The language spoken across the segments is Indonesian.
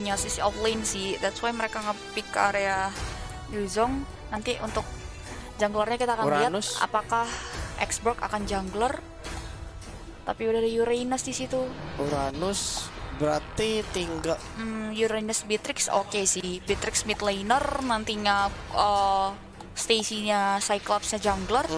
punya sisi offlane sih. That's why mereka nge-pick ke area Yuzong. Nanti untuk junglernya kita akan lihat Uranus. apakah Xborg akan jungler. Tapi udah ada Uranus di situ. Uranus berarti tinggal Uranus Beatrix oke sih. Beatrix mid laner, nantinya Stacy-nya Cyclops-nya jungler.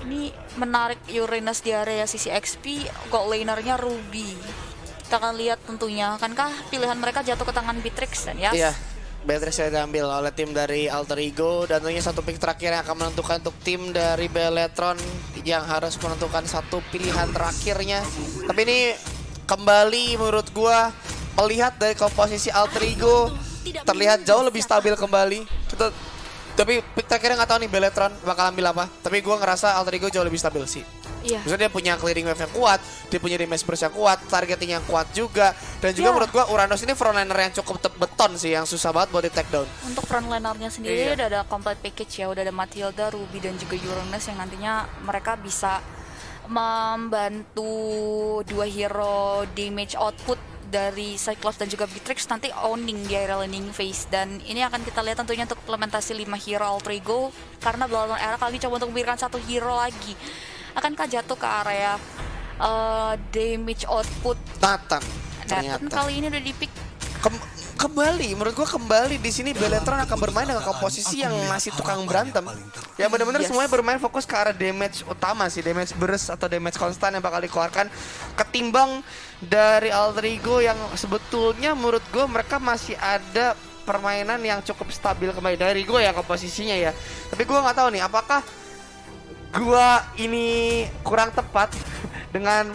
Ini menarik Uranus di area sisi XP, gold laner-nya Ruby. Kita akan lihat tentunya, akankah pilihan mereka jatuh ke tangan Beatrix dan Yas? iya. Beatrix sudah diambil oleh tim dari Alter Ego dan tentunya satu pick terakhir yang akan menentukan untuk tim dari Beletron yang harus menentukan satu pilihan terakhirnya. Tapi ini kembali menurut gua melihat dari komposisi Alter Ego terlihat jauh lebih stabil kembali. Tapi pick terakhirnya nggak tahu nih Beletron bakal ambil apa. Tapi gua ngerasa Alter Ego jauh lebih stabil sih. Iya. Maksudnya dia punya clearing wave yang kuat, dia punya damage burst yang kuat, targeting yang kuat juga. Dan juga menurut gua Uranus ini frontliner yang cukup beton sih, yang susah banget buat di take down. Untuk frontlinernya sendiri Iya. udah ada complete package ya, udah ada Matilda, Ruby dan juga Uranus yang nantinya mereka bisa membantu dua hero damage output dari Cyclops dan juga Beatrix nanti owning di area laning phase. Dan ini akan kita lihat tentunya untuk implementasi 5 hero Alter Ego, karena Bloodborne Era kali ini coba untuk memberikan satu hero lagi. Akankah jatuh ke area damage output? Nathan Nathan ternyata. kali ini udah di-pick. Kembali, menurut gua kembali di sini Beletron akan bermain dengan komposisi yang masih tukang berantem. Ya benar-benar semuanya bermain fokus ke arah damage utama sih, damage burst atau damage konstan yang bakal dikeluarkan ketimbang dari Alter Ego yang sebetulnya menurut gua mereka masih ada permainan yang cukup stabil kembali dari gua ya komposisinya ya. Tapi gua nggak tahu nih apakah gua ini kurang tepat dengan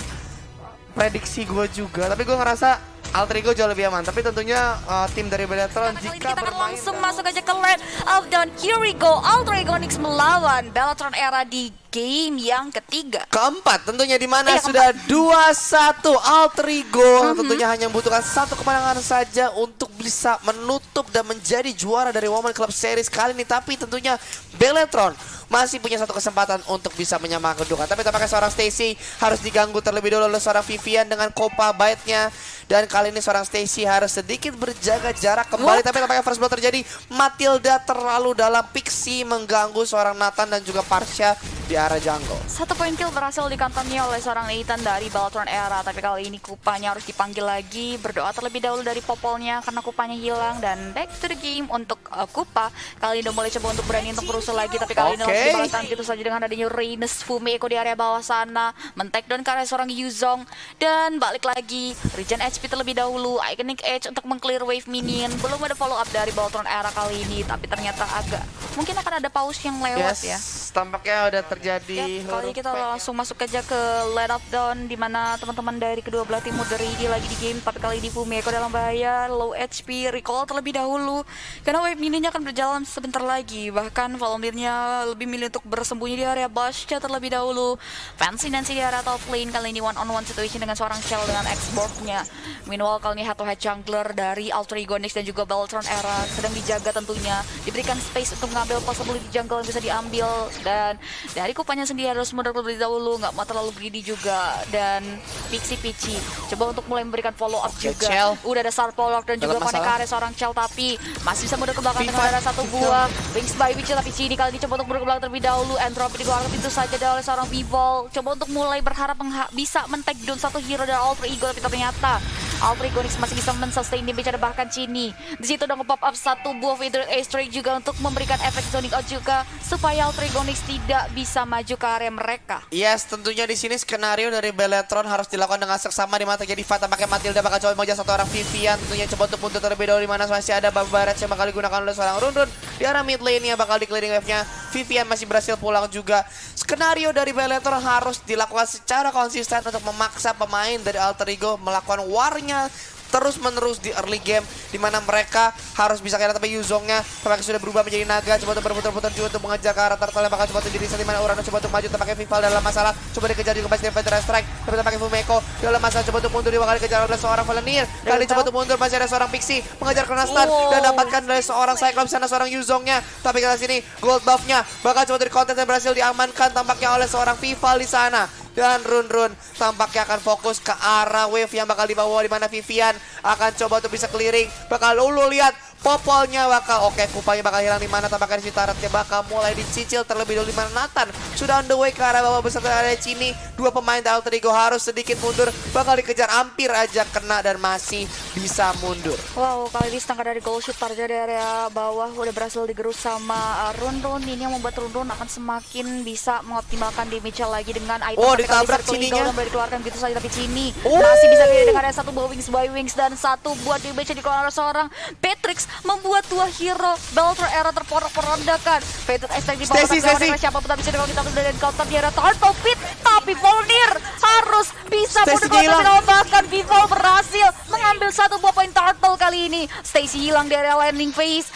prediksi gua juga, tapi gua ngerasa Alter Ego jauh lebih aman. Tapi tentunya tim dari Beletron Kali ini jika kita akan bermain langsung masuk aja ke Land of Dawn. Here we go, Alter Ego Onyx melawan Beletron Era di game yang ketiga. keempat tentunya di mana Iya, sudah 2-1 Alter Ego tentunya hanya membutuhkan satu kemenangan saja untuk bisa menutup dan menjadi juara dari Women Club Series kali ini. Tapi tentunya Beletron masih punya satu kesempatan untuk bisa menyamakan kedudukan. Tapi tampaknya seorang Stacy harus diganggu terlebih dahulu oleh seorang Vivian dengan Copa Bite-nya. Dan kali ini seorang Stacy harus sedikit berjaga jarak kembali. Tapi tampaknya first blood terjadi. Matilda terlalu dalam, Pixie mengganggu seorang Nathan dan juga Parsha di arah jungle. Satu poin kill berhasil dikantongi oleh seorang Nathan dari Beletron Era. Tapi kali ini Kupanya harus dipanggil lagi. Berdoa terlebih dahulu dari Popolnya karena Kupanya hilang. Dan back to the game untuk Kupa. Kali ini udah mulai coba untuk berani untuk berusaha lagi. Tapi kali ini harus dibalaskan gitu saja dengan adanya Reines Fumiko di area bawah sana. Men-take down ke area seorang Yuzong. Dan balik lagi. Regen HP terlebih dahulu. Iconic Edge untuk meng-clear wave minion. Belum ada follow up dari Beletron Era kali ini. Tapi ternyata agak mungkin akan ada pause yang lewat ya. Tampaknya udah terjadi. Kali ini kita langsung masuk aja ke Land of Dawn, di mana teman-teman dari kedua belah tim udah ready lagi di game. Tapi kali ini Fumiko dalam bahaya, low HP, recall terlebih dahulu karena wave minionnya akan berjalan sebentar lagi. Bahkan Volunteer-nya lebih milih untuk bersembunyi di area Bastia terlebih dahulu. Fancy Nancy di area top lane, kali ini one on one situation dengan seorang Shell dengan Xborg-nya. Meanwhile kali ini head to head jungler dari Alter Ego Onyx dan juga Beletron Era sedang dijaga tentunya, diberikan space untuk mengambil possibility jungle yang bisa diambil. Dan dari Kupanya sendiri harus mundur terlebih dahulu, nggak mau terlalu greedy juga. Dan Pixie Peachy coba untuk mulai memberikan follow up juga. Chell. Udah ada Star Pollock dan juga connect ke area seorang Chell, tapi masih bisa mundur ke belakang dengan ada satu buah Wings by Witch. Tapi Cini kali ini coba untuk mundur ke belakang terlebih dahulu. Entropy dikeluarkan itu saja oleh seorang Vivol. Coba untuk mulai berharap bisa men-take down satu hero dari Alter Ego, tapi ternyata Alter Ego Onyx masih bisa men-sustain damage. Ada bahkan Cini di situ udah nge-pop up satu buah Feathered Airstrike juga untuk memberikan efek zoning out juga supaya Alter Ego Onyx tidak bisa maju ke area mereka. Yes, tentunya di sini skenario dari Beletron harus dilakukan dengan seksama di mana terjadi fight. Tampaknya Matilda bakal coba mengejar satu orang Vivian. Tentunya coba untuk mundur terlebih dahulu di mana masih ada Barbaret yang bakal digunakan oleh seorang Run di arah mid lane-nya bakal di clearing wave-nya. Vivian masih berhasil pulang juga. Skenario dari Beletron harus dilakukan secara konsisten untuk memaksa pemain dari Alter Ego melakukan war-nya terus-menerus di early game, di mana mereka harus bisa kira. Tapi Yuzongnya tampaknya sudah berubah menjadi naga, coba untuk berputar-putar juga untuk mengejar ke arah turtle yang bakal coba untuk jadi di mana Uranus coba untuk maju. Tampaknya Vival dalam masalah, coba dikejar juga masih Feather Strike, tapi tampaknya Fumiko dalam masalah coba untuk mundur, dia bakal dikejar oleh seorang Volunteer. Kali coba untuk mundur masih ada seorang Pixie mengejar Kronastan dan dapatkan dari seorang Cyclops sana seorang Yuzongnya. Tapi kali sini gold buff-nya bakal coba dari konten dan berhasil diamankan tampaknya oleh seorang Vival di sana. Dan Run tampaknya akan fokus ke arah wave yang bakal dibawa, di mana Vivian akan coba untuk bisa clearing. Bakal Lulu lihat popolnya bakal oke, kupanya bakal hilang, di mana tampaknya si turretnya bakal mulai dicicil terlebih dahulu, di mana Nathan sudah on the way ke arah bawah beserta area Cini. Dua pemain dari Alter Ego harus sedikit mundur, bakal dikejar, hampir aja kena dan masih bisa mundur. Wow, kali ini setengah dari goal shoot target dari area bawah udah berhasil digerus sama Run. Ini yang membuat Run akan semakin bisa mengoptimalkan damage lagi dengan item. Ditabrak Cininya. Dan dikeluarkan gitu saja, tapi Cini masih bisa dengan ada satu buah wings by wings dan satu buah damage yang dikeluarkan oleh seorang Patrix, membuat dua hero Belter Era terporak-porandakan. Fated Extract di bawah tangan siapa pun bisa dengan kita dari counter di area Turtle Pit, tapi Volnir harus bisa mundur, bahkan Vivol berhasil mengambil satu buah poin Turtle kali ini. Stacy hilang di area landing phase,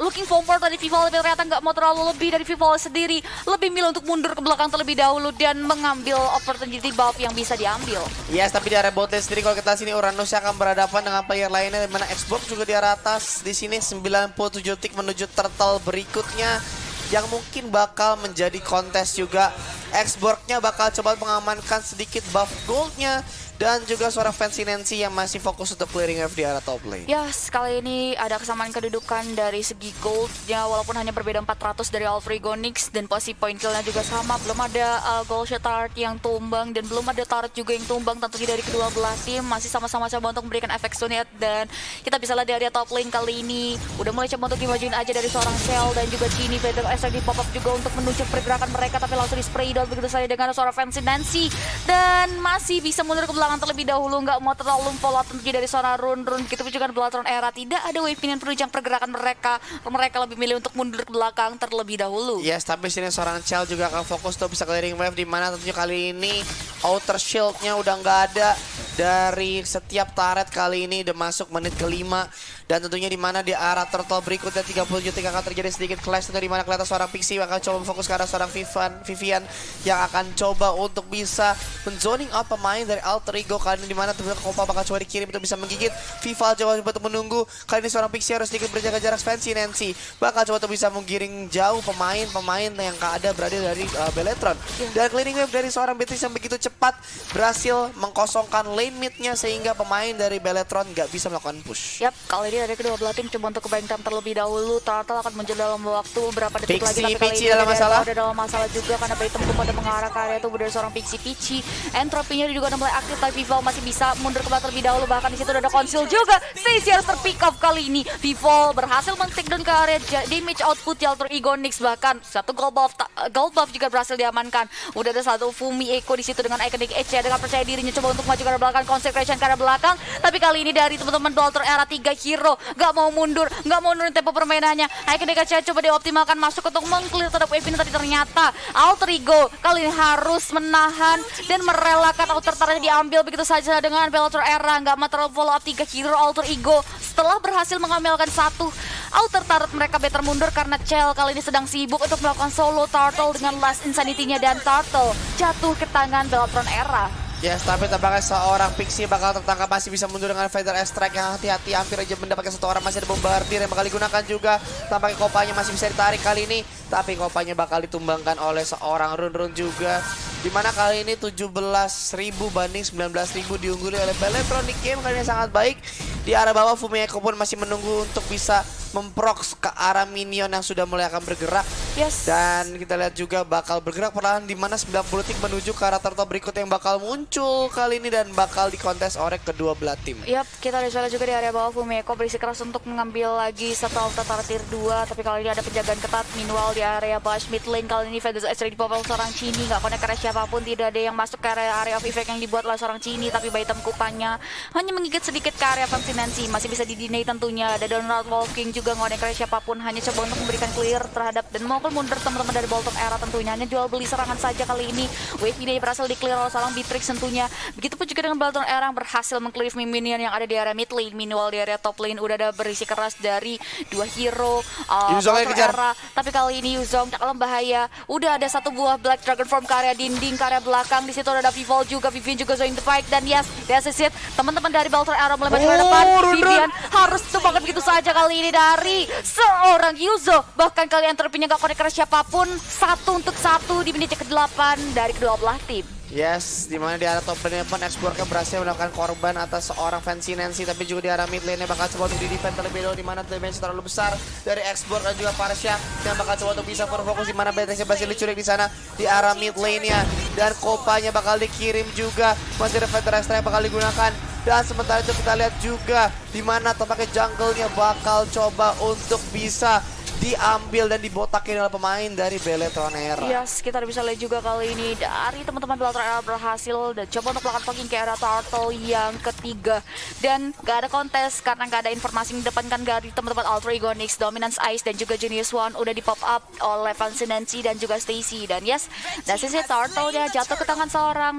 looking forward dari Vivol, tapi ternyata nggak mau terlalu lebih dari Vivol sendiri, lebih milih untuk mundur ke belakang terlebih dahulu dan mengambil opportunity buff yang bisa diambil. Yes, tapi di area bot lane sendiri kalau kita sini Uranus akan berhadapan dengan player lainnya, di mana Xbox juga di arah atas. Di sini 97 tick menuju turtle berikutnya yang mungkin bakal menjadi kontes juga. Xbox-nya bakal coba mengamankan sedikit buff goldnya, dan juga seorang Fancy Nancy yang masih fokus untuk clearing wave di arah top lane. Yes, kali ini ada kesamaan kedudukan dari segi goldnya, walaupun hanya berbeda 400 dari Alfregonix, dan posisi point killnya juga sama. Belum ada gold shot turret yang tumbang, dan belum ada turret juga yang tumbang tentunya dari kedua belah tim. Masih sama-sama coba untuk memberikan efek sunit, dan kita bisa lihat di area top lane kali ini udah mulai coba untuk dimajuin aja dari seorang Shell dan juga Cini. Vader Extract di pop up juga untuk menunjuk pergerakan mereka, tapi langsung di spray down begitu saja dengan seorang Fancy Nancy, dan masih bisa mundur ke belakang terlebih dahulu, nggak mau terlalu follow up tentunya dari seorang Run. Begitu juga Beltron Era, tidak ada wave yang penunjang pergerakan mereka lebih milih untuk mundur ke belakang terlebih dahulu. Yes, tapi sini seorang Chell juga akan fokus tuh bisa clearing wave, di mana tentunya kali ini outer shieldnya udah nggak ada dari setiap turret. Kali ini udah masuk menit kelima, dan tentunya di mana di arah turtle berikutnya 30 detik akan terjadi sedikit clash, tentu di mana kelihatan seorang Pixie akan coba fokus ke arah seorang Vivian yang akan coba untuk bisa menzoning out pemain dari Alter Ego. Kali ini di mana tentunya Kopa bakal coba dikirim untuk bisa menggigit. Vival coba untuk menunggu. Kali ini seorang Pixie harus sedikit berjaga jarak. Fancy Nancy bakal coba untuk bisa menggiring jauh pemain yang ada berada dari Beletron. Dan clearing wave dari seorang Beatrix yang begitu cepat berhasil mengkosongkan lane midnya, sehingga pemain dari Beletron nggak bisa melakukan push. Yap, kali ini dari kedua belah tim coba untuk ke bank time terlebih dahulu. Turtle akan muncul dalam waktu berapa detik lagi, tapi kali ini dalam masalah. Ada dalam masalah juga karena bayi tempuh pada mengarah ke area tubuh dari seorang Peachy. Entropinya juga udah mulai aktif, tapi Vival masih bisa mundur ke belakang terlebih dahulu. Bahkan di situ udah ada konsil juga. Stacy harus terpick off kali ini. Vival berhasil men-take down ke area damage output di Alter Ego Nix, bahkan satu gold buff juga berhasil diamankan. Udah ada satu Fumi Echo di situ dengan iconic edge dengan percaya dirinya coba untuk maju ke arah belakang, consecration ke arah belakang. Tapi kali ini dari teman-teman Alter Era 3 hero nggak mau mundur, nggak mau nurunin tempo permainannya. Iconic edge coba dioptimalkan masuk untuk meng-clear terhadap wave ini, tapi ternyata Alter Ego kali ini harus menahan dan merelakan outer turret diambil begitu saja dengan Belter Era. Nggak mau terlalu follow up 3 hero Alter Ego setelah berhasil mengambilkan satu outer turret. Mereka better mundur karena Chell kali ini sedang sibuk untuk melakukan solo Turtle dengan last insanity-nya, dan Turtle jatuh ke tangan Beltron Era. Yes, tapi tampaknya seorang Pixie bakal tertangkap, masih bisa mundur dengan Vader Strike yang hati-hati, hampir aja mendapatkan satu orang. Masih ada Bombardier yang bakal digunakan juga. Tampaknya Kopanya masih bisa ditarik kali ini, tapi Kopanya bakal ditumbangkan oleh seorang Run juga. Dimana kali ini 17.000 banding 19.000 diungguli oleh Beletron. Di game kali ini sangat baik. Di arah bawah Fumiyako pun masih menunggu untuk bisa memprox ke arah minion yang sudah mulai akan bergerak. Yes. Dan kita lihat juga bakal bergerak perlahan, di mana 90 detik menuju ke arah turtle berikut yang bakal muncul kali ini dan bakal dikontes oleh kedua belah tim. Yap, kita lihat juga di area bawah Fumiyako berisi keras untuk mengambil lagi satu outer tier 2, tapi kali ini ada penjagaan ketat. Meanwhile di area bawah mid lane kali ini Vegas X di popel seorang Cini, nggak connect ke siapapun, tidak ada yang masuk ke area of effect yang dibuat oleh seorang Cini, tapi bayi hitam kupanya hanya menggigit sedikit ke area Fancy masih bisa di-deny tentunya. Ada Donald Walking juga nggak connect ke siapapun, hanya coba untuk memberikan clear terhadap dan maupun mundur teman-teman dari Bolton Era tentunya. Hanya jual beli serangan saja kali ini. Wave ini berhasil di-clear oleh seorang Beatrix tentunya. Begitupun juga dengan Bolton Era yang berhasil meng-clear minion yang ada di area mid lane. Meanwhile di area top lane udah ada berisi keras dari dua hero Bolton Era. Tapi kali ini Yuzong dalam bahaya. Udah ada satu buah Black Dragon Form ke area dinding, ke area belakang. Di situ ada Vival juga, Vivian juga join the fight, dan yes, that's it. Teman-teman dari Bolton Era mulai maju ke depan. Vivian harus tumbangkan begitu saja kali ini dari seorang Yuzo. Bahkan kalian terpinya gak connect ke siapapun. 1 untuk 1 di menit ke-8 dari kedua belah tim. Yes, dimana di arah top lane pun X-Borg berhasil mendapatkan korban atas seorang Fancy Nancy, tapi juga di arah mid lane bakal coba untuk di-defend terlebih dahulu, dimana damage terlalu besar dari X-Borg dan juga Parsha yang bakal coba untuk bisa berfokus, dimana BTC berhasil diculik di sana di arah mid lane-nya, dan kopanya bakal dikirim juga, masih ada Fighter Extra yang bakal digunakan. Dan sementara itu kita lihat juga dimana tampaknya jungle-nya bakal coba untuk bisa diambil dan dibotakin oleh pemain dari Beletron Era. Yes, kita bisa lihat juga kali ini dari teman-teman Bellator Era berhasil dan coba untuk melakukan poking ke era Turtle yang ketiga. Dan gak ada kontes karena gak ada informasi yang didepankan dari teman-teman Ultra Egonix, Dominance Ice dan juga Genius One udah di pop up oleh Fancy Nancy dan juga Stacy. Dan yes, dan sisi Turtle dia jatuh ke tangan seorang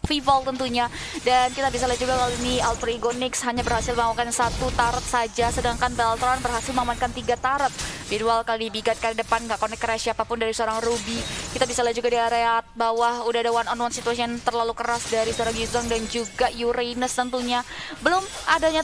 Vivol tentunya. Dan kita bisa lihat juga kali ini Ultra Egonix hanya berhasil mengamankan 1 turret saja, sedangkan Beltron berhasil mengamankan 3 turret. Visual kali bigat ke depan, nggak connect ke siapapun dari seorang Ruby. Kita bisa lihat juga di area bawah udah ada one-on-one situation terlalu keras dari seorang Yuzong dan juga Uranus tentunya. Belum adanya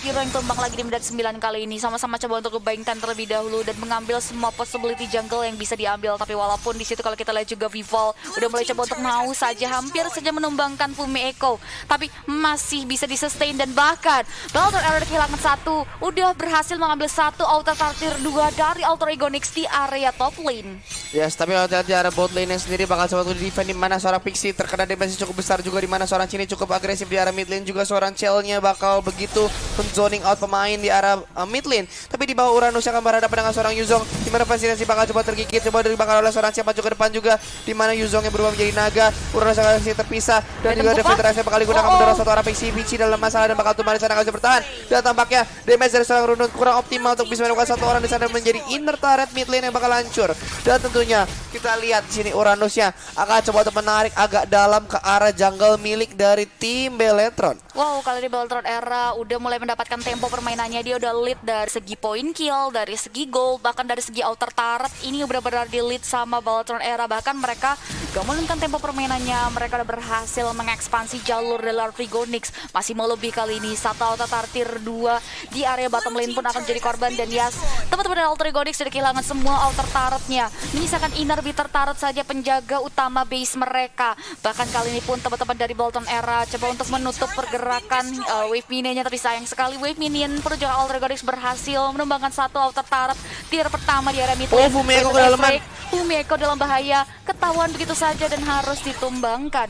hero yang tumbang lagi di menit 9 kali ini. Sama-sama coba untuk ngebayangkan terlebih dahulu dan mengambil semua possibility jungle yang bisa diambil. Tapi walaupun di situ kalau kita lihat juga Vivol udah mulai coba untuk mau saja hampir saja menumbangkan Fumi Echo, tapi masih bisa di-sustain dan bahkan Bellator Era kehilangan 1, udah berhasil mengambil 1 Outer Tartir 2 dari Ultra Egonix di area top lane. Yes, tapi kalau lihat di arah bot lane sendiri bakal coba untuk di-defend, di mana seorang Pixie terkena damage cukup besar juga, di mana seorang Cini cukup agresif di arah mid lane, juga seorang Chell-nya bakal begitu zoning out pemain di arah mid lane. Tapi di bawah Uranus akan berhadapan dengan seorang Yuzong, di mana Fascinasi bakal coba tergigit, coba dibakar oleh seorang siapa juga depan juga, di mana Yuzong yang berubah menjadi naga, Uranus akan terpisah dan juga Defender yang bakal digunakan mendorong satu orang Pixie dalam masalah dan bakal tumbang di sana, bisa bertahan. Dan tampaknya damage dari seorang Runut kurang optimal untuk bisa menemukan satu orang di sana, menjadi inner turret mid lane yang bakal hancur. Dan tentunya kita lihat di sini Uranusnya akan coba untuk menarik agak dalam ke arah jungle milik dari tim Beletron. Wow, kali ini Bellator Era udah mulai mendapatkan tempo permainannya. Dia udah lead dari segi point kill, dari segi gold, bahkan dari segi outer turret. Ini benar-benar di lead sama Bellator Era. Bahkan mereka gak menurunkan tempo permainannya. Mereka udah berhasil mengekspansi jalur dari Ultra Egonix. Masih mau lebih kali ini. 1 outer tartir 2 di area bottom lane pun akan jadi korban. Dan yes, teman-teman dari Ultra Egonix sudah kehilangan semua outer turretnya. Menyisakan inner bitter turret saja penjaga utama base mereka. Bahkan kali ini pun teman-teman dari Bellator Era coba untuk menutup pergerakan wave minionnya, tapi sayang sekali wave minion perjuangan Ultra Egonix berhasil menumbangkan 1 outer turret tier pertama di area mid lane. Fumi Echo kedalaman. Fumi Echo dalam bahaya, ketahuan begitu saja dan harus ditumbangkan.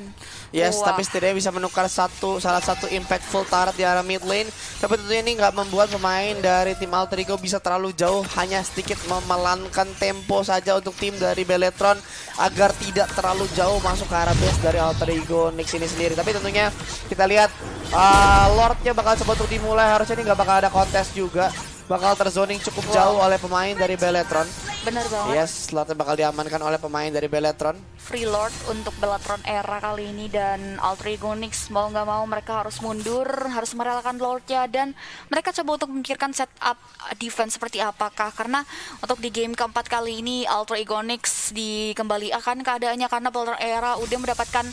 Yes, Wah. tapi setidaknya bisa menukar salah satu impactful turret di arah mid lane. Tapi tentunya ini nggak membuat pemain dari tim Alter Ego bisa terlalu jauh, hanya sedikit memelankan tempo saja untuk tim dari Beletron agar tidak terlalu jauh masuk ke arah base dari Alter Ego Nix ini sendiri. Tapi tentunya kita lihat Lordnya bakal coba untuk dimulai, harusnya ini nggak bakal ada kontes juga. Bakal terzoning cukup jauh oleh pemain dari Beletron. Bener banget. Yes, Lordnya bakal diamankan oleh pemain dari Beletron. Free Lord untuk Bellator Era kali ini, dan Ultra Egonix mau nggak mau mereka harus mundur, harus merelakan Lordnya, dan mereka coba untuk memikirkan setup defense seperti apakah, karena untuk di game keempat kali ini Ultra Egonix dikembalikan keadaannya karena Bellator Era udah mendapatkan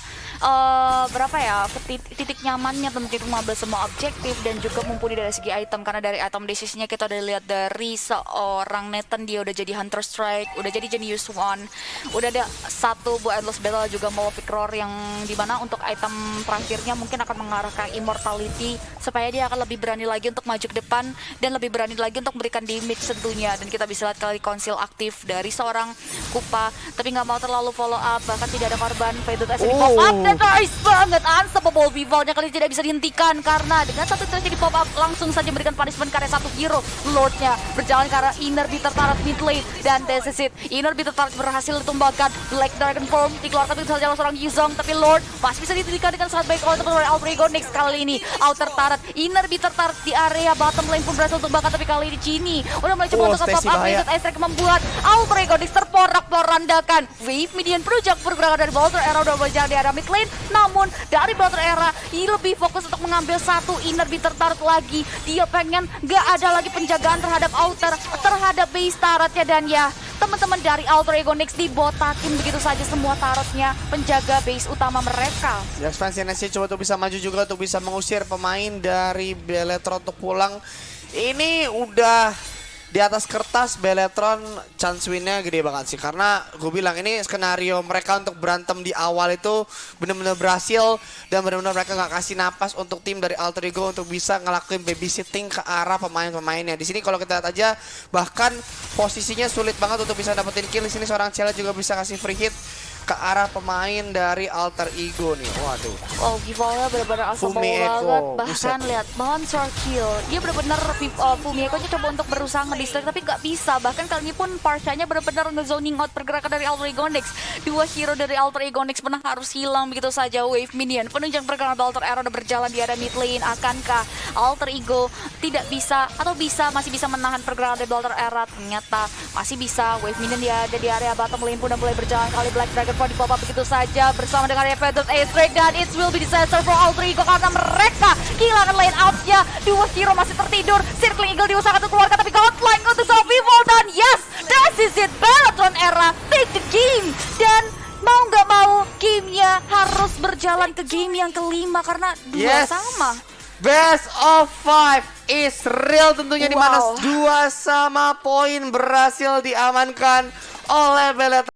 berapa ya titik nyamannya tentu untuk mengambil semua objektif dan juga mumpuni dari segi item, karena dari item disease-nya kita udah lihat dari seorang Nathan, dia udah jadi Hunter Strike, udah jadi Genius One, udah ada 1 buat Endless Battle juga mau Pick Roar, yang dimana untuk item terakhirnya mungkin akan mengarah ke Immortality supaya dia akan lebih berani lagi untuk maju ke depan dan lebih berani lagi untuk memberikan damage tentunya. Dan kita bisa lihat kali konsil aktif dari seorang Kupa, tapi nggak mau terlalu follow up, bahkan tidak ada korban. Faded as di pop up dan nice banget, unstoppable Vivalnya kali ini tidak bisa dihentikan karena dengan satu terjadi di pop up langsung saja memberikan punishment karena satu hero Lordnya berjalan ke arah inner bitter turret mid lane, dan this is it, inner bitter turret berhasil ditumbangkan. Black Dragon Form dikeluarkan dari jalan seorang Yuzong, tapi Lord masih bisa dihentikan dengan sangat baik oleh teman-teman Ultra Egonix. Kali ini outer turret, inner bitter turret di area bottom lane pun berhasil ditumbangkan, tapi kali ini Genie udah mulai coba untuk pop up Faded Ice Strike membuat Ultra Egonix terporak-porandakan. Wave minion pergerakan dari Bellator Era udah berjalan di area mid lane, namun dari Bellator Era lebih fokus untuk mengambil 1 inner bitter turret lagi. Dia pengen gak ada lagi penjagaan terhadap outer, terhadap base turretnya, dan ya teman-teman dari Ultra Egonix dibotakin begitu saja semua turretnya, penjaga base utama mereka. Expansionnya coba untuk bisa maju juga untuk bisa mengusir pemain dari Beletron untuk pulang. Ini udah di atas kertas Beletron chance winnya gede banget sih. Karena gue bilang ini skenario mereka untuk berantem di awal itu benar-benar berhasil. Dan benar-benar mereka nggak kasih napas untuk tim dari Alter Ego untuk bisa ngelakuin babysitting ke arah pemain-pemainnya. Di sini kalau kita lihat aja bahkan posisinya sulit banget untuk bisa dapetin kill. Di sini seorang Cella juga bisa kasih free hit ke arah pemain dari Alter Ego nih. Waduh. Wow, Givalnya benar-benar asal Fumi banget. Echo, Bahkan buset. lihat monster kill. Dia benar-benar Fumi Echo-nya coba untuk berusaha ngedistract tapi nggak bisa. Bahkan kali ini pun Parsha-nya benar-benar nge-zoning out pergerakan dari Alter Ego Nex. Dua hero dari Alter Ego Nex pernah harus hilang begitu saja. Wave minion penunjang pergerakan Alter Era udah berjalan di area mid lane. Akankah Alter Ego tidak bisa atau masih bisa menahan pergerakan dari Alter Era? Ternyata masih bisa. Wave minion dia ada di area bottom lane pun udah mulai berjalan. Kali Black Dragon di pop up begitu saja bersama dengan Feathered Ace Drake dan it will be disaster for Alter Ego karena mereka kehilangan lane out-nya. Dua hero masih tertidur. Circling Eagle diusahakan untuk keluarkan tapi Godlike untuk survival dan yes, that is it. Beletron Era take the game dan mau nggak mau gamenya harus berjalan ke game yang kelima karena dua Yes. sama. Best of 5 is real tentunya di mana Wow. 2 sama poin berhasil diamankan oleh Beletron.